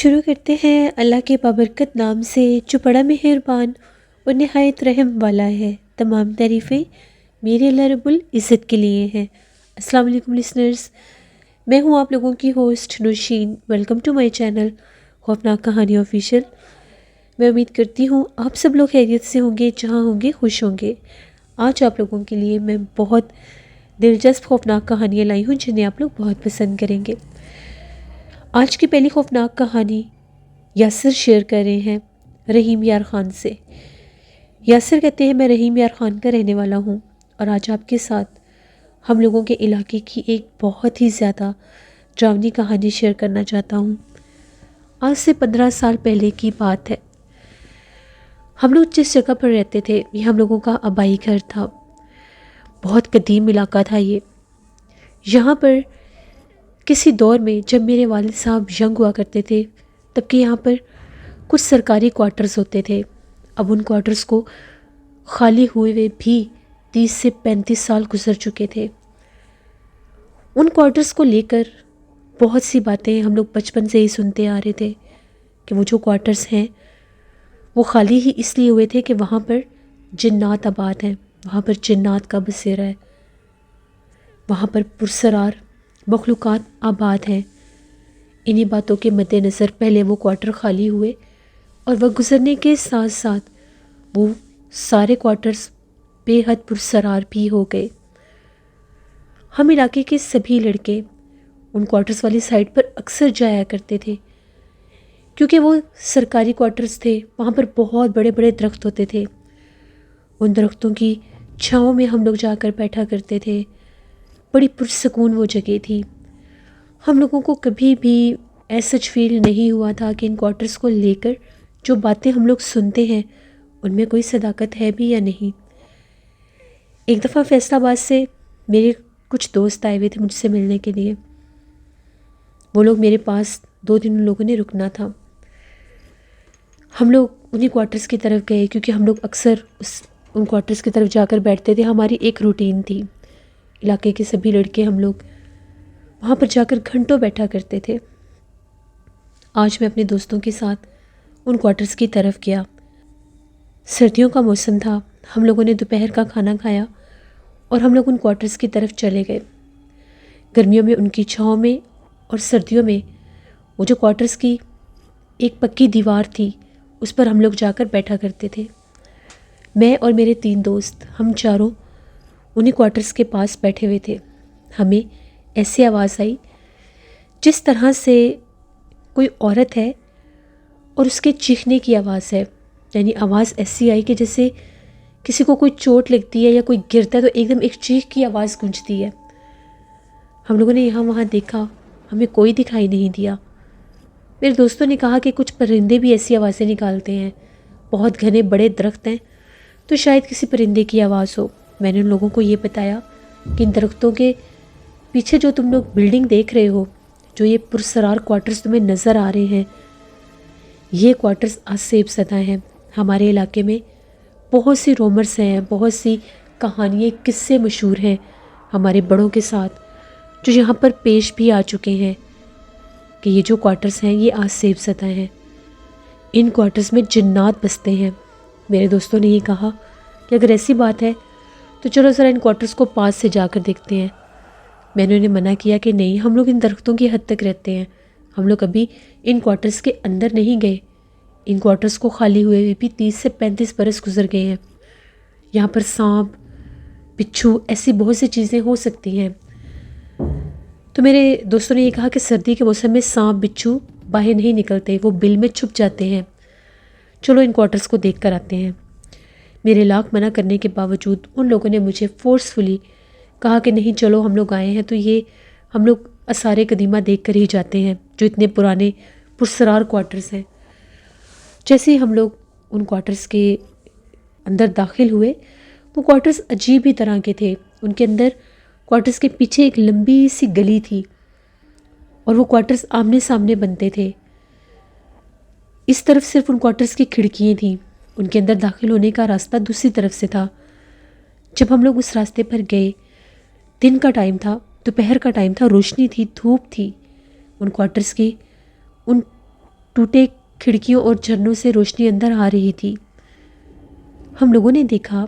شروع کرتے ہیں اللہ کے بابرکت نام سے جو بڑا مہربان اور نہایت رحم والا ہے۔ تمام تعریفیں میرے اللہ رب العزت کے لیے ہیں۔ السلام علیکم لسنرز، میں ہوں آپ لوگوں کی host Nausheen. Welcome to my channel خوفناک کہانی آفیشیل۔ میں امید کرتی ہوں آپ سب لوگ خیریت سے ہوں گے، جہاں ہوں گے خوش ہوں گے۔ آج آپ لوگوں کے لیے میں بہت دلچسپ خوفناک کہانیاں لائی ہوں جنہیں آپ لوگ بہت پسند کریں گے۔ آج کی پہلی خوفناک کہانی یاسر شیئر کر رہے ہیں رحیم یار خان سے۔ یاسر کہتے ہیں میں رحیم یار خان کا رہنے والا ہوں اور آج آپ کے ساتھ ہم لوگوں کے علاقے کی ایک بہت ہی زیادہ ڈراؤنی کہانی شیئر کرنا چاہتا ہوں۔ آج سے 15 سال پہلے کی بات ہے۔ ہم لوگ جس جگہ پر رہتے تھے یہ ہم لوگوں کا آبائی گھر تھا۔ بہت قدیم علاقہ تھا یہ۔ یہاں پر کسی دور میں جب میرے والد صاحب ینگ ہوا کرتے تھے تب کہ یہاں پر کچھ سرکاری کوارٹرز ہوتے تھے۔ اب ان کوارٹرز کو خالی ہوئے بھی 30 سے 35 سال گزر چکے تھے۔ ان کوارٹرز کو لے کر بہت سی باتیں ہم لوگ بچپن سے ہی سنتے آ رہے تھے کہ وہ جو کوارٹرز ہیں وہ خالی ہی اس لیے ہوئے تھے کہ وہاں پر جنات آباد ہیں، وہاں پر جنات کا بسیرا ہے، وہاں پر پرسرار مخلوقات آباد ہیں۔ انہی باتوں کے مد نظر پہلے وہ کوارٹر خالی ہوئے اور وقت گزرنے کے ساتھ ساتھ وہ سارے کوارٹرز بے حد پرسرار بھی ہو گئے۔ ہم علاقے کے سبھی لڑکے ان کوارٹرز والی سائڈ پر اکثر جایا کرتے تھے کیونکہ وہ سرکاری کوارٹرز تھے۔ وہاں پر بہت بڑے بڑے درخت ہوتے تھے۔ ان درختوں کی چھاؤں میں ہم لوگ جا کر بیٹھا کرتے تھے۔ بڑی پرسکون وہ جگہ تھی۔ ہم لوگوں کو کبھی بھی ایسا فیل نہیں ہوا تھا کہ ان کوارٹرز کو لے کر جو باتیں ہم لوگ سنتے ہیں ان میں کوئی صداقت ہے بھی یا نہیں۔ ایک دفعہ فیصل آباد سے میرے کچھ دوست آئے ہوئے تھے مجھ سے ملنے کے لیے۔ وہ لوگ میرے پاس 2 دن ان لوگوں نے رکنا تھا۔ ہم لوگ انہی کوارٹرز کی طرف گئے کیونکہ ہم لوگ اکثر ان کوارٹرز کی طرف جا کر بیٹھتے تھے۔ ہماری ایک روٹین تھی۔ علاقے کے سبھی لڑکے ہم لوگ وہاں پر جا کر گھنٹوں بیٹھا کرتے تھے۔ آج میں اپنے دوستوں کے ساتھ ان کوارٹرز کی طرف گیا۔ سردیوں کا موسم تھا۔ ہم لوگوں نے دوپہر کا کھانا کھایا اور ہم لوگ ان کوارٹرز کی طرف چلے گئے۔ گرمیوں میں ان کی چھاؤں میں اور سردیوں میں وہ جو کوارٹرز کی ایک پکی دیوار تھی اس پر ہم لوگ جا کر بیٹھا کرتے تھے۔ میں اور میرے 3 دوست ہم چاروں انہی کوارٹرز کے پاس بیٹھے ہوئے تھے۔ ہمیں ایسی آواز آئی جس طرح سے کوئی عورت ہے اور اس کے چیخنے کی آواز ہے، یعنی آواز ایسی آئی کہ جیسے کسی کو کوئی چوٹ لگتی ہے یا کوئی گرتا ہے تو ایک دم ایک چیخ کی آواز گونجتی ہے۔ ہم لوگوں نے یہاں وہاں دیکھا، ہمیں کوئی دکھائی نہیں دیا۔ میرے دوستوں نے کہا کہ کچھ پرندے بھی ایسی آوازیں نکالتے ہیں، بہت گھنے بڑے درخت ہیں تو شاید کسی پرندے کی آواز ہو۔ میں نے ان لوگوں کو یہ بتایا کہ ان درختوں کے پیچھے جو تم لوگ بلڈنگ دیکھ رہے ہو، جو یہ پرسرار کوارٹرز تمہیں نظر آ رہے ہیں، یہ کوارٹرز آسیب زدہ ہیں۔ ہمارے علاقے میں بہت سی رومرز ہیں، بہت سی کہانیاں، قصے مشہور ہیں ہمارے بڑوں کے ساتھ جو یہاں پر پیش بھی آ چکے ہیں کہ یہ جو کوارٹرز ہیں یہ آسیب زدہ ہیں، ان کوارٹرز میں جنات بستے ہیں۔ میرے دوستوں نے یہ کہا کہ اگر ایسی بات ہے تو چلو ذرا ان کوارٹرز کو پاس سے جا کر دیکھتے ہیں۔ میں نے انہیں منع کیا کہ نہیں، ہم لوگ ان درختوں کی حد تک رہتے ہیں، ہم لوگ ابھی ان کوارٹرز کے اندر نہیں گئے۔ ان کوارٹرز کو خالی ہوئے بھی 30 سے 35 برس گزر گئے ہیں۔ یہاں پر سانپ، بچھو، ایسی بہت سی چیزیں ہو سکتی ہیں۔ تو میرے دوستوں نے یہ کہا کہ سردی کے موسم میں سانپ بچھو باہر نہیں نکلتے، وہ بل میں چھپ جاتے ہیں، چلو ان کوارٹرز کو دیکھ کر آتے ہیں۔ میرے لاکھ منع کرنے کے باوجود ان لوگوں نے مجھے فورسفلی کہا کہ نہیں چلو، ہم لوگ آئے ہیں تو یہ ہم لوگ آثار قدیمہ دیکھ کر ہی جاتے ہیں جو اتنے پرانے پرسرار کوارٹرز ہیں۔ جیسے ہی ہم لوگ ان کوارٹرز کے اندر داخل ہوئے، وہ کوارٹرز عجیب ہی طرح کے تھے۔ ان کے اندر کوارٹرز کے پیچھے ایک لمبی سی گلی تھی اور وہ کوارٹرز آمنے سامنے بنتے تھے۔ اس طرف صرف ان کوارٹرز کی کھڑکیاں تھیں، ان کے اندر داخل ہونے کا راستہ دوسری طرف سے تھا۔ جب ہم لوگ اس راستے پر گئے، دن کا ٹائم تھا، دوپہر کا ٹائم تھا، روشنی تھی، دھوپ تھی۔ ان کوارٹرز کی ان ٹوٹے کھڑکیوں اور جھرنوں سے روشنی اندر آ رہی تھی۔ ہم لوگوں نے دیکھا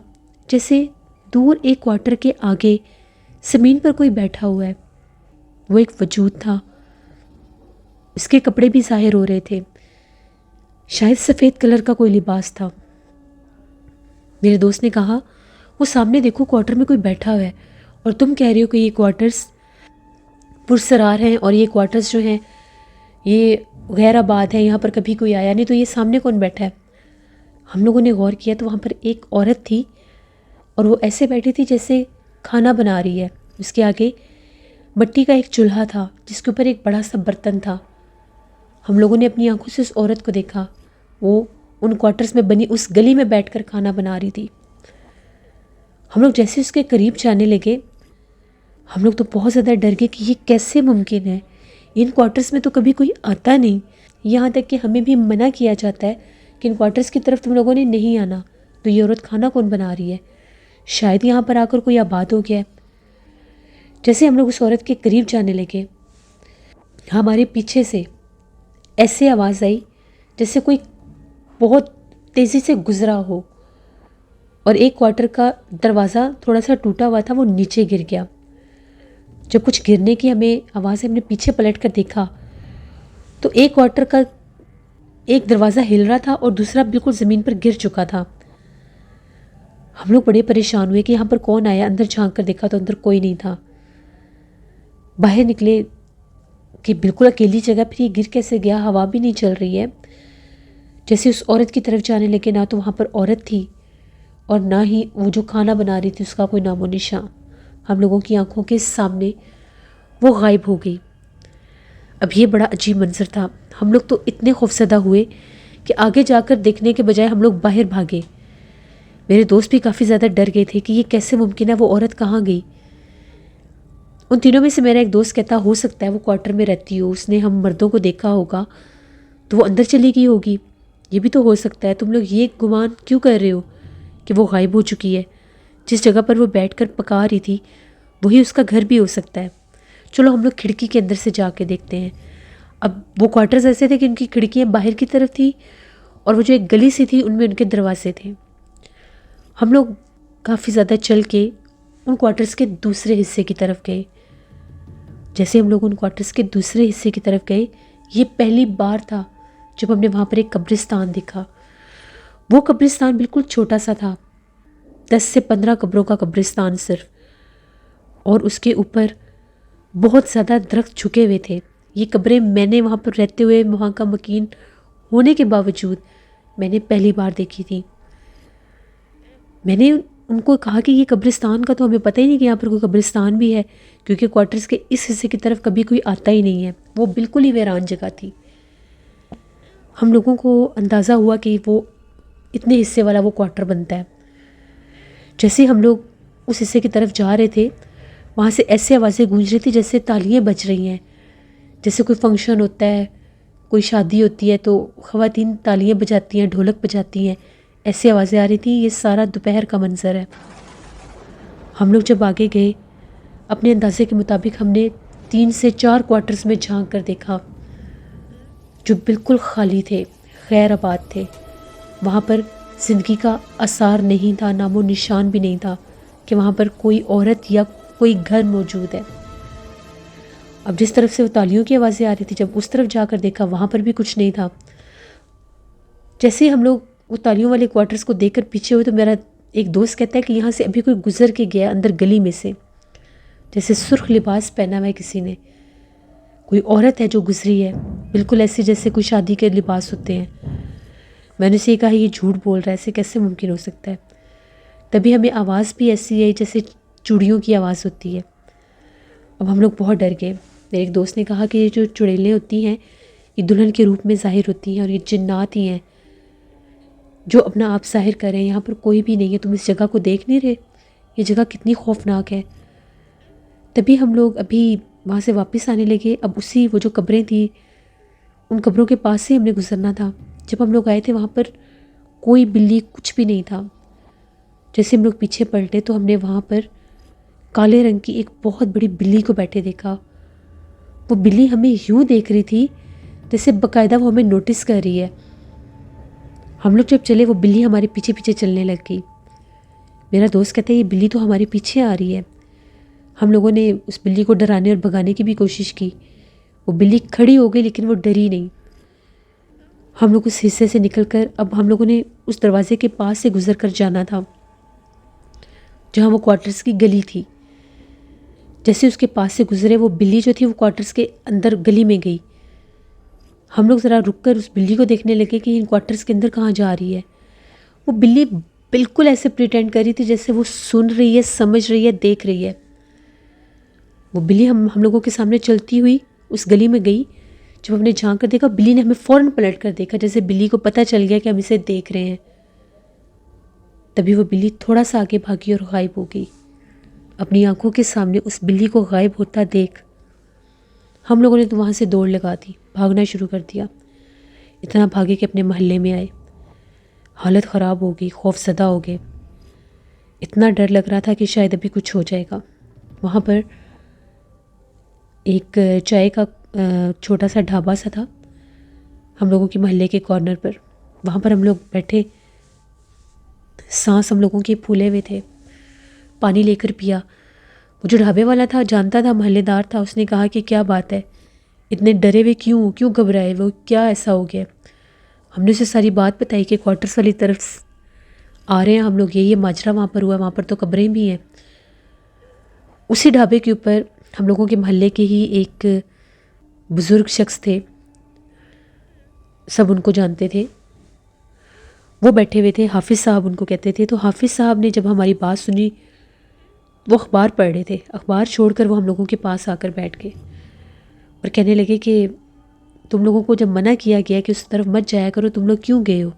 جیسے دور ایک کوارٹر کے آگے زمین پر کوئی بیٹھا ہوا ہے۔ وہ ایک وجود تھا، اس کے کپڑے بھی ظاہر ہو رہے تھے، شاید سفید کلر کا کوئی لباس تھا۔ میرے دوست نے کہا وہ سامنے دیکھو کوارٹر میں کوئی بیٹھا ہوا ہے، اور تم کہہ رہے ہو کہ یہ کوارٹرز پرسرار ہیں اور یہ کوارٹرز جو ہیں یہ غیر آباد ہے، یہاں پر کبھی کوئی آیا نہیں، تو یہ سامنے کون بیٹھا ہے؟ ہم لوگوں نے غور کیا تو وہاں پر ایک عورت تھی، اور وہ ایسے بیٹھی تھی جیسے کھانا بنا رہی ہے۔ اس کے آگے مٹی کا ایک چولہا تھا جس کے اوپر ایک بڑا سا برتن تھا۔ ہم لوگوں نے اپنی آنکھوں سے اس عورت کو دیکھا، وہ ان کوارٹرز میں بنی اس گلی میں بیٹھ کر کھانا بنا رہی تھی۔ ہم لوگ جیسے اس کے قریب جانے لگے، ہم لوگ تو بہت زیادہ ڈر گئے کہ یہ کیسے ممکن ہے، ان کوارٹرز میں تو کبھی کوئی آتا نہیں، یہاں تک کہ ہمیں بھی منع کیا جاتا ہے کہ ان کوارٹرز کی طرف تم لوگوں نے نہیں آنا، تو یہ عورت کھانا کون بنا رہی ہے؟ شاید یہاں پر آ کر کوئی آباد ہو گیا ہے۔ جیسے ہم لوگ اس عورت کے قریب جانے لگے، ہمارے پیچھے سے ایسے آواز آئی جیسے کوئی بہت تیزی سے گزرا ہو، اور ایک کوارٹر کا دروازہ تھوڑا سا ٹوٹا ہوا تھا، وہ نیچے گر گیا۔ جب کچھ گرنے کی ہمیں آواز ہم نے پیچھے پلٹ کر دیکھا تو ایک کوارٹر کا ایک دروازہ ہل رہا تھا اور دوسرا بالکل زمین پر گر چکا تھا۔ ہم لوگ بڑے پریشان ہوئے کہ یہاں پر کون آیا، اندر جھانک کر دیکھا تو اندر کوئی نہیں تھا۔ باہر نکلے کہ بالکل اکیلی جگہ، پھر یہ گر کیسے گیا، ہوا بھی نہیں چل رہی ہے۔ جیسے اس عورت کی طرف جانے لگے، نہ تو وہاں پر عورت تھی اور نہ ہی وہ جو کھانا بنا رہی تھی اس کا کوئی نام و نشان۔ ہم لوگوں کی آنکھوں کے سامنے وہ غائب ہو گئی۔ اب یہ بڑا عجیب منظر تھا، ہم لوگ تو اتنے خوفزدہ ہوئے کہ آگے جا کر دیکھنے کے بجائے ہم لوگ باہر بھاگے۔ میرے دوست بھی کافی زیادہ ڈر گئے تھے کہ یہ کیسے ممکن ہے، وہ عورت کہاں گئی۔ ان تینوں میں سے میرا ایک دوست کہتا ہو سکتا ہے وہ کوارٹر میں رہتی ہو، اس نے ہم مردوں کو دیکھا ہوگا تو وہ اندر چلی گئی ہوگی، یہ بھی تو ہو سکتا ہے۔ تم لوگ یہ گمان کیوں کر رہے ہو کہ وہ غائب ہو چکی ہے؟ جس جگہ پر وہ بیٹھ کر پکا رہی تھی وہی اس کا گھر بھی ہو سکتا ہے۔ چلو ہم لوگ کھڑکی کے اندر سے جا کے دیکھتے ہیں۔ اب وہ کوارٹرز ایسے تھے کہ ان کی کھڑکیاں باہر کی طرف تھی، اور وہ جو ایک گلی سی تھی ان میں ان کے دروازے تھے۔ ہم لوگ کافی زیادہ چل کے ان کوارٹرز کے دوسرے حصے کی طرف گئے۔ جیسے ہم لوگ ان کوارٹرز کے دوسرے حصے کی طرف گئے، یہ پہلی بار تھا جب ہم نے وہاں پر ایک قبرستان دیکھا۔ وہ قبرستان بالکل چھوٹا سا تھا، 10 سے 15 قبروں کا قبرستان صرف، اور اس کے اوپر بہت زیادہ درخت جھکے ہوئے تھے۔ یہ قبریں میں نے وہاں پر رہتے ہوئے، وہاں کا مکین ہونے کے باوجود میں نے پہلی بار دیکھی تھی۔ میں نے ان کو کہا کہ یہ قبرستان کا تو ہمیں پتہ ہی نہیں کہ یہاں پر کوئی قبرستان بھی ہے، کیونکہ کوارٹرز کے اس حصے کی طرف کبھی کوئی آتا ہی نہیں ہے، وہ بالکل ہی ویران جگہ تھی۔ ہم لوگوں کو اندازہ ہوا کہ وہ اتنے حصے والا وہ کوارٹر بنتا ہے۔ جیسے ہم لوگ اس حصے کی طرف جا رہے تھے، وہاں سے ایسے آوازیں گونج رہی تھی جیسے تالیاں بج رہی ہیں، جیسے کوئی فنکشن ہوتا ہے، کوئی شادی ہوتی ہے تو خواتین تالیاں بجاتی ہیں، ڈھولک بجاتی ہیں، ایسی آوازیں آ رہی تھیں۔ یہ سارا دوپہر کا منظر ہے۔ ہم لوگ جب آگے گئے، اپنے اندازے کے مطابق ہم نے 3 سے 4 کوارٹرز میں جھانک کر دیکھا جو بالکل خالی تھے، غیر آباد تھے۔ وہاں پر زندگی کا اثار نہیں تھا، نام و نشان بھی نہیں تھا کہ وہاں پر کوئی عورت یا کوئی گھر موجود ہے۔ اب جس طرف سے وہ تالیوں کی آوازیں آ رہی تھی، جب اس طرف جا کر دیکھا وہاں پر بھی کچھ نہیں تھا۔ جیسے ہم لوگ وہ تالیوں والے کوارٹرز کو دیکھ کر پیچھے ہوئے تو میرا ایک دوست کہتا ہے کہ یہاں سے ابھی کوئی گزر کے گیا اندر گلی میں سے، جیسے سرخ لباس پہنا ہوا ہے کسی نے، کوئی عورت ہے جو گزری ہے، بالکل ایسے جیسے کوئی شادی کے لباس ہوتے ہیں۔ میں نے اسے کہا یہ جھوٹ بول رہا ہے، ایسے کیسے ممکن ہو سکتا ہے؟ تبھی ہمیں آواز بھی ایسی ہے جیسے چوڑیوں کی آواز ہوتی ہے۔ اب ہم لوگ بہت ڈر گئے۔ میرے ایک دوست نے کہا کہ یہ جو چڑیلیں ہوتی ہیں یہ دلہن کے روپ میں ظاہر ہوتی ہیں، اور یہ جنات ہی ہیں جو اپنا آپ ظاہر کر رہے ہیں، یہاں پر کوئی بھی نہیں ہے، تم اس جگہ کو دیکھ نہیں رہے؟ یہ جگہ کتنی خوفناک ہے۔ تبھی ہم لوگ ابھی وہاں سے واپس آنے لگے۔ اب اسی وہ جو قبریں تھیں ان قبروں کے پاس سے ہم نے گزرنا تھا۔ جب ہم لوگ آئے تھے وہاں پر کوئی بلی کچھ بھی نہیں تھا۔ جیسے ہم لوگ پیچھے پلٹے تو ہم نے وہاں پر کالے رنگ کی ایک بہت بڑی بلی کو بیٹھے دیکھا۔ وہ بلی ہمیں یوں دیکھ رہی تھی جیسے باقاعدہ وہ ہمیں نوٹس کر رہی ہے۔ ہم لوگ جب چلے وہ بلی ہمارے پیچھے پیچھے چلنے لگ گئی۔ میرا دوست کہتا ہے یہ بلی تو ہمارے پیچھے آ رہی ہے۔ ہم لوگوں نے اس بلی کو ڈرانے اور بھگانے کی بھی کوشش کی، وہ بلی کھڑی ہو گئی لیکن وہ ڈری نہیں۔ ہم لوگ اس حصے سے نکل کر اب ہم لوگوں نے اس دروازے کے پاس سے گزر کر جانا تھا جہاں وہ کوارٹرز کی گلی تھی۔ جیسے اس کے پاس سے گزرے وہ بلی جو تھی وہ کوارٹرز کے اندر گلی میں گئی۔ ہم لوگ ذرا رک کر اس بلی کو دیکھنے لگے کہ ان کوارٹرز کے اندر کہاں جا رہی ہے۔ وہ بلی بالکل ایسے پریٹینڈ کر رہی تھی جیسے وہ سن رہی ہے، سمجھ رہی ہے، دیکھ رہی ہے۔ وہ بلی ہم لوگوں کے سامنے چلتی ہوئی اس گلی میں گئی۔ جب ہم نے جھانک کر دیکھا بلی نے ہمیں فوراً پلٹ کر دیکھا، جیسے بلی کو پتہ چل گیا کہ ہم اسے دیکھ رہے ہیں۔ تبھی وہ بلی تھوڑا سا آگے بھاگی اور غائب ہو گئی۔ اپنی آنکھوں کے سامنے اس بلی کو غائب ہوتا دیکھ ہم لوگوں نے تو وہاں سے دوڑ لگا دی، بھاگنا شروع کر دیا۔ اتنا بھاگے کہ اپنے محلے میں آئے، حالت خراب ہو گئی، خوف زدہ ہو گئے۔ اتنا ڈر لگ رہا تھا کہ شاید ابھی کچھ ہو جائے گا۔ وہاں پر ایک چائے کا چھوٹا سا ڈھابا سا تھا ہم لوگوں کے محلے کے کارنر پر۔ وہاں پر ہم لوگ بیٹھے، سانس ہم لوگوں کے پھولے ہوئے تھے، پانی لے کر پیا۔ وہ جو ڈھابے والا تھا جانتا تھا، محلے دار تھا، اس نے کہا کہ کیا بات ہے، اتنے ڈرے ہوئے کیوں گھبرائے، وہ کیا ایسا ہو گیا؟ ہم نے اسے ساری بات بتائی کہ کوارٹرز والی طرف آ رہے ہیں ہم لوگ، یہ ماجرا وہاں پر ہوا، وہاں پر تو قبریں بھی ہیں۔ اسی ڈھابے کے اوپر ہم لوگوں کے محلے کے ہی ایک بزرگ شخص تھے، سب ان کو جانتے تھے، وہ بیٹھے ہوئے تھے، حافظ صاحب ان کو کہتے تھے۔ تو حافظ صاحب نے جب ہماری بات سنی، وہ اخبار پڑھ رہے تھے، اخبار چھوڑ کر وہ ہم لوگوں کے پاس آ کر بیٹھ گئے اور کہنے لگے کہ تم لوگوں کو جب منع کیا گیا کہ اس طرف مت جایا کرو، تم لوگ کیوں گئے ہو؟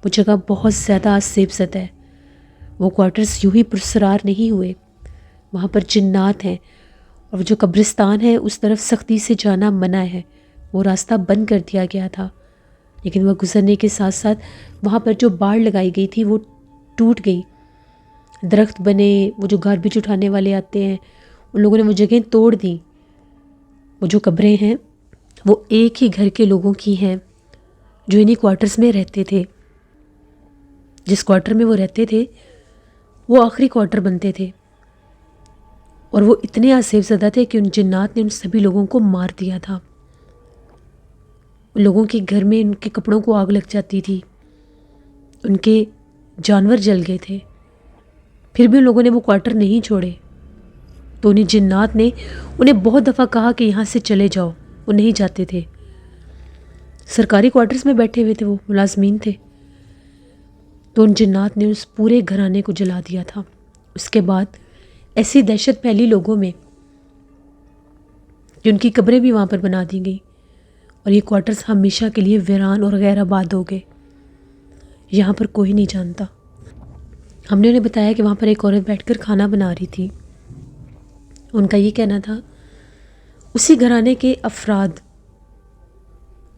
وہ جگہ بہت زیادہ سیب زدہ ہے، وہ کوارٹرز یوں ہی پرسرار نہیں ہوئے، وہاں پر جنات ہیں، اور جو قبرستان ہے اس طرف سختی سے جانا منع ہے، وہ راستہ بند کر دیا گیا تھا۔ لیکن وہ گزرنے کے ساتھ ساتھ وہاں پر جو باڑ لگائی گئی تھی وہ ٹوٹ گئی، درخت بنے، وہ جو گاربیج اٹھانے والے آتے ہیں ان لوگوں نے وہ جگہیں توڑ دیں۔ وہ جو قبریں ہیں وہ ایک ہی گھر کے لوگوں کی ہیں جو انہی کوارٹرز میں رہتے تھے۔ جس کوارٹر میں وہ رہتے تھے وہ آخری کوارٹر بنتے تھے، اور وہ اتنے آسیب زدہ تھے کہ ان جنات نے ان سبھی لوگوں کو مار دیا تھا۔ لوگوں کے گھر میں ان کے کپڑوں کو آگ لگ جاتی تھی، ان کے جانور جل گئے تھے، پھر بھی ان لوگوں نے وہ کوارٹر نہیں چھوڑے۔ تو انہیں جنات نے انہیں بہت دفعہ کہا کہ یہاں سے چلے جاؤ، وہ نہیں جاتے تھے۔ سرکاری کوارٹرز میں بیٹھے ہوئے تھے، وہ ملازمین تھے۔ تو ان جنات نے اس پورے گھرانے کو جلا دیا تھا۔ اس کے بعد ایسی دہشت پھیلی لوگوں میں کہ ان کی قبریں بھی وہاں پر بنا دی گئی، اور یہ کوارٹرز ہمیشہ کے لیے ویران اور غیر آباد ہو گئے، یہاں پر کوئی نہیں جانتا۔ ہم نے انہیں بتایا کہ وہاں پر ایک عورت بیٹھ کر کھانا بنا رہی تھی۔ ان کا یہ کہنا تھا اسی گھرانے کے افراد،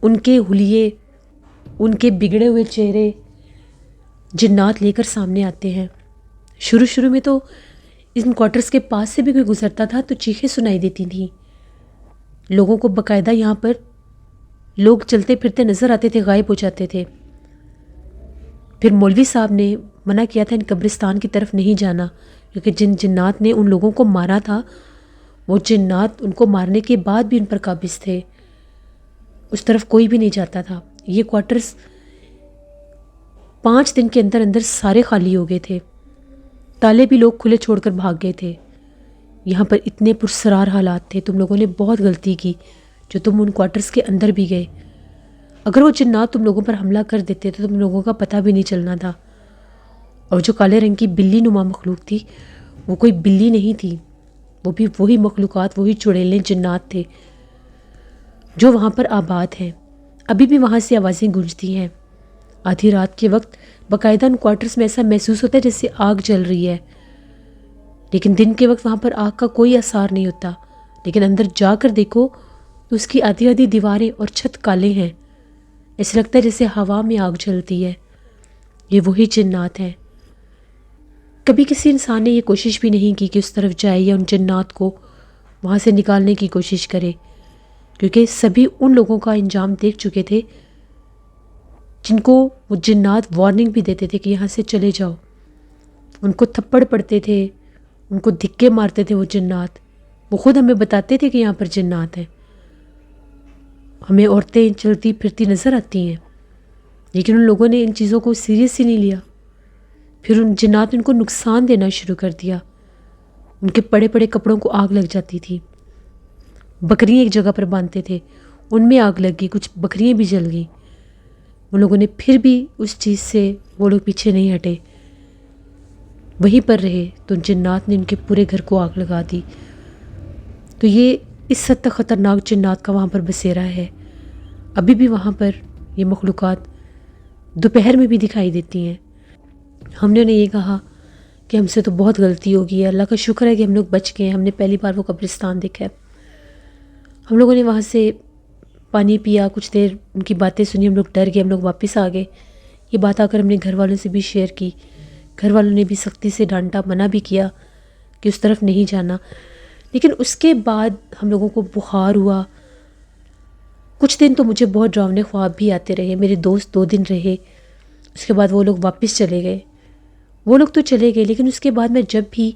ان کے حلیے، ان کے بگڑے ہوئے چہرے جنات لے کر سامنے آتے ہیں۔ شروع میں تو ان کوارٹرز کے پاس سے بھی کوئی گزرتا تھا تو چیخیں سنائی دیتی تھیں، لوگوں کو باقاعدہ یہاں پر لوگ چلتے پھرتے نظر آتے تھے، غائب ہو جاتے تھے۔ پھر مولوی صاحب نے منع کیا تھا ان قبرستان کی طرف نہیں جانا، کیونکہ جن جنات نے ان لوگوں کو مارا تھا وہ جنات ان کو مارنے کے بعد بھی ان پر قابض تھے، اس طرف کوئی بھی نہیں جاتا تھا۔ یہ کوارٹرز 5 دن کے اندر اندر سارے خالی ہو گئے تھے، تالے بھی لوگ کھلے چھوڑ کر بھاگ گئے تھے۔ یہاں پر اتنے پرسرار حالات تھے، تم لوگوں نے بہت غلطی کی جو تم ان کوارٹرز کے اندر بھی گئے۔ اگر وہ جنات تم لوگوں پر حملہ کر دیتے تو تم لوگوں کا پتہ بھی نہیں چلنا تھا۔ اور جو کالے رنگ کی بلی نما مخلوق تھی وہ کوئی بلی نہیں تھی، وہ بھی وہی مخلوقات، وہی چڑیلیں جنات تھے جو وہاں پر آباد ہیں۔ ابھی بھی وہاں سے آوازیں گونجتی ہیں۔ آدھی رات کے وقت باقاعدہ ان کوارٹرز میں ایسا محسوس ہوتا ہے جیسے آگ جل رہی ہے، لیکن دن کے وقت وہاں پر آگ کا کوئی اثار نہیں ہوتا، لیکن اندر جا کر دیکھو تو اس کی آدھی آدھی دیواریں اور چھت کالے ہیں، ایسے لگتا ہے جیسے ہوا میں آگ جلتی ہے۔ یہ وہی جنات ہیں۔ کبھی کسی انسان نے یہ کوشش بھی نہیں کی کہ اس طرف جائے یا ان جنات کو وہاں سے نکالنے کی کوشش کرے، کیونکہ سبھی ان لوگوں کا انجام دیکھ چکے تھے جن کو وہ جنات وارننگ بھی دیتے تھے کہ یہاں سے چلے جاؤ. ان کو تھپڑ پڑتے تھے، ان کو دھکے مارتے تھے وہ جنات. وہ خود ہمیں بتاتے تھے کہ یہاں پر جنات ہیں. ہمیں عورتیں چلتی پھرتی نظر آتی ہیں، لیکن ان لوگوں نے ان چیزوں کو سیریس ہی نہیں لیا. پھر ان جنات نے ان کو نقصان دینا شروع کر دیا. ان کے پڑے پڑے کپڑوں کو آگ لگ جاتی تھی. بکریاں ایک جگہ پر باندھتے تھے، ان میں آگ لگ گئی، کچھ بکریاں بھی جل گئیں. ان لوگوں نے پھر بھی اس چیز سے وہ لوگ پیچھے نہیں ہٹے، وہیں پر رہے. تو جنات نے ان کے پورے گھر کو آگ لگا دی. تو یہ اس حد تک خطرناک جنات کا وہاں پر بسیرا ہے. ابھی بھی وہاں پر یہ مخلوقات دوپہر میں بھی دکھائی دیتی ہیں. ہم نے انہیں یہ کہا کہ ہم سے تو بہت غلطی ہو گئی ہے، اللہ کا شکر ہے کہ ہم لوگ بچ گئے ہیں، ہم نے پہلی بار وہ قبرستان دیکھا ہے. ہم لوگوں نے وہاں سے پانی پیا، کچھ دیر ان کی باتیں سنی، ہم لوگ ڈر گئے، ہم لوگ واپس آ گئے. یہ بات آ کر ہم نے گھر والوں سے بھی شیئر کی. گھر والوں نے بھی سختی سے ڈانٹا، منع بھی کیا کہ اس طرف نہیں جانا. لیکن اس کے بعد ہم لوگوں کو بخار ہوا. کچھ دن تو مجھے بہت ڈراؤنے خواب بھی آتے رہے. میرے دوست 2 دن رہے، اس کے بعد وہ لوگ واپس چلے گئے. وہ لوگ تو چلے گئے، لیکن اس کے بعد میں جب بھی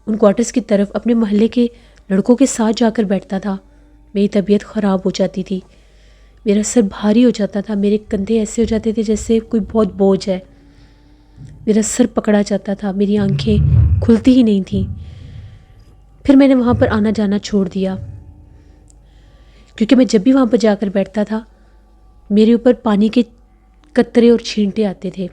ان کوارٹرز کی طرف اپنے محلے کے لڑکوں کے ساتھ جا کر بیٹھتا تھا، میری طبیعت خراب ہو جاتی تھی. میرا سر بھاری ہو جاتا تھا، میرے کندھے ایسے ہو جاتے تھے جیسے کوئی بہت بوجھ ہے. میرا سر پکڑا جاتا تھا، میری آنکھیں کھلتی ہی نہیں تھیں. پھر میں نے وہاں پر آنا جانا چھوڑ دیا، کیونکہ میں جب بھی وہاں پر جا کر بیٹھتا تھا میرے اوپر پانی کے قطرے اور چھینٹے آتے تھے.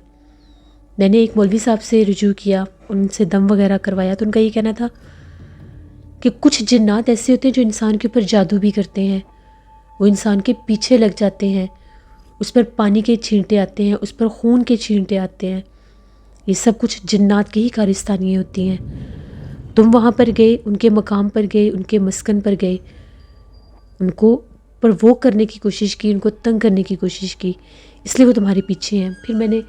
میں نے ایک مولوی صاحب سے رجوع کیا، ان سے دم وغیرہ کروایا، تو ان کا یہ کہنا تھا کہ کچھ جنات ایسے ہوتے ہیں جو انسان کے اوپر جادو بھی کرتے ہیں. وہ انسان کے پیچھے لگ جاتے ہیں، اس پر پانی کے چھینٹے آتے ہیں، اس پر خون کے چھینٹے آتے ہیں. یہ سب کچھ جنات کی ہی کارستانیاں ہوتی ہیں. تم وہاں پر گئے، ان کے مقام پر گئے، ان کے مسکن پر گئے، ان کو پرووک کرنے کی کوشش کی، ان کو تنگ کرنے کی کوشش کی، اس لیے وہ تمہارے پیچھے ہیں. پھر میں نے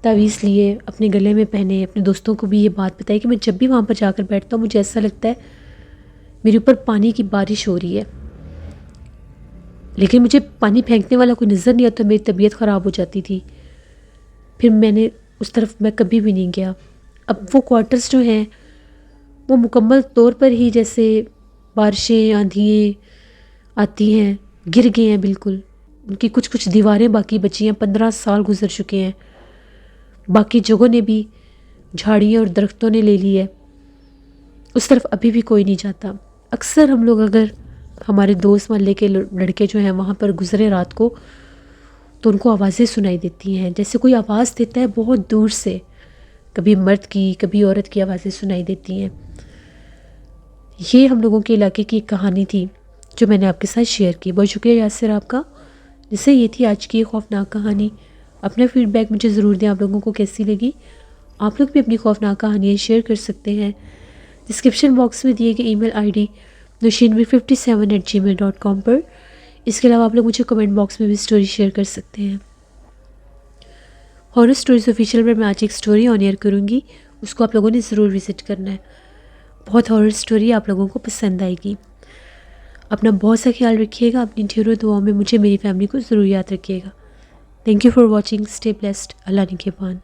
تعویذ لیے، اپنے گلے میں پہنے، اپنے دوستوں کو بھی یہ بات بتائی کہ میں جب بھی وہاں پر جا کر بیٹھتا ہوں مجھے ایسا لگتا ہے میرے اوپر پانی کی بارش ہو رہی ہے، لیکن مجھے پانی پھینکنے والا کوئی نظر نہیں آتا. میری طبیعت خراب ہو جاتی تھی. پھر میں نے اس طرف میں کبھی بھی نہیں گیا. اب وہ کوارٹرز جو ہیں وہ مکمل طور پر ہی جیسے بارشیں آندھییں آتی ہیں گر گئے ہیں بالکل. ان کی کچھ دیواریں باقی بچی ہیں. 15 سال گزر چکے ہیں. باقی جگہوں نے بھی جھاڑیاں اور درختوں نے لے لی ہے. اس طرف ابھی بھی کوئی نہیں جاتا. اکثر ہم لوگ اگر ہمارے دوست محلے کے لڑکے جو ہیں وہاں پر گزرے رات کو تو ان کو آوازیں سنائی دیتی ہیں، جیسے کوئی آواز دیتا ہے بہت دور سے. کبھی مرد کی کبھی عورت کی آوازیں سنائی دیتی ہیں. یہ ہم لوگوں کے علاقے کی ایک کہانی تھی جو میں نے آپ کے ساتھ شیئر کی. بہت شکریہ یاسر آپ کا. جسے یہ تھی آج کی خوفناک کہانی. اپنا فیڈ بیک مجھے ضرور دیں، آپ لوگوں کو کیسی لگی. آپ لوگ بھی اپنی خوفناک کہانیاں شیئر کر سکتے ہیں ڈسکرپشن باکس میں دیے گئے ای میل آئی ڈی nushinvi57@gmail.com پر. اس کے علاوہ آپ لوگ مجھے کمنٹ باکس میں بھی سٹوری شیئر کر سکتے ہیں. ہارر سٹوریز آفیشیل پر میں آج ایک سٹوری آن ایئر کروں گی، اس کو آپ لوگوں نے ضرور وزٹ کرنا ہے. بہت ہارر سٹوری آپ لوگوں کو پسند آئے گی. اپنا بہت سا خیال رکھیے گا. اپنی ڈھیروں دعاؤں میں مجھے میری فیملی کو ضرور یاد رکھیے گا. Thank you for watching. Stay blessed. اللہ نگہبان.